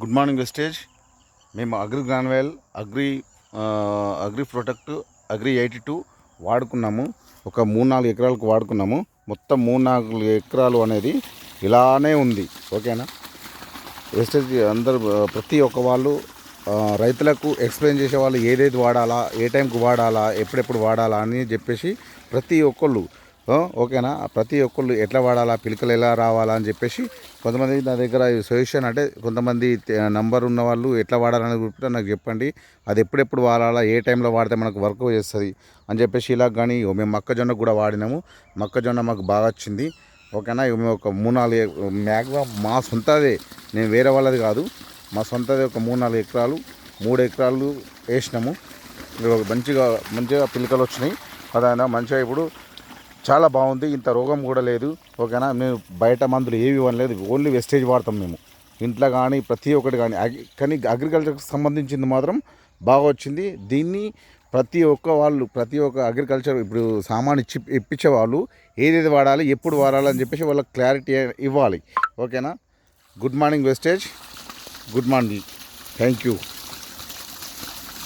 Good morning వెస్టేజ్. మేము agri granular, agri protect, agri 82 వాడుకున్నాము. ఒక 3-4 ఎకరాలకు వాడుకున్నాము. మొత్తం 3-4 ఎకరాలు అనేది ఇలానే ఉంది. ఓకేనా వెస్టేజ్ అందరూ ప్రతి ఒక్క వాళ్ళు రైతులకు ఎక్స్ప్లెయిన్ చేసే వాళ్ళు ఏదేది వాడాలా, ఏ టైంకి వాడాలా, ఎప్పుడెప్పుడు వాడాలా అని చెప్పేసి ప్రతి ఒక్కళ్ళు ఓకేనా ప్రతి ఒక్కళ్ళు ఎట్లా వాడాలా, పిలకలు ఎలా రావాలా అని చెప్పేసి కొంతమంది నా దగ్గర సజెషన్ అంటే కొంతమంది నంబర్ ఉన్న వాళ్ళు ఎట్లా వాడాలని కూడా నాకు చెప్పండి. అది ఎప్పుడెప్పుడు వాడాలా, ఏ టైంలో వాడితే మనకు వర్క్ చేస్తుంది అని చెప్పేసి ఇలా. కానీ మేము మొక్కజొన్న కూడా వాడినాము. మొక్కజొన్న మాకు బాగా వచ్చింది. ఓకేనా మేము ఒక 3-4 మ్యాక్సిమం మా సొంతదే, నేను వేరే వాళ్ళది కాదు, మా సొంతది ఒక 3-4 ఎకరాలు 3 ఎకరాలు వేసినాము. మంచిగా పిలకలు వచ్చినాయి. అదైనా మంచిగా ఇప్పుడు చాలా బాగుంది. ఇంత రోగం కూడా లేదు. ఓకేనా మేము బయట మందులు ఏవి ఇవ్వలేదు, ఓన్లీ వెస్టేజ్ వాడతాం మేము ఇంట్లో కానీ ప్రతి ఒక్కటి కానీ. కానీ అగ్రికల్చర్కి సంబంధించింది మాత్రం బాగా వచ్చింది. దీన్ని ప్రతి ఒక్క అగ్రికల్చర్ ఇప్పుడు సామాన్ ఇప్పించే వాళ్ళు ఏదేది వాడాలి, ఎప్పుడు వాడాలి అని చెప్పేసి వాళ్ళకి క్లారిటీ ఇవ్వాలి. ఓకేనా. గుడ్ మార్నింగ్ వెస్టేజ్. Good morning. Thank you.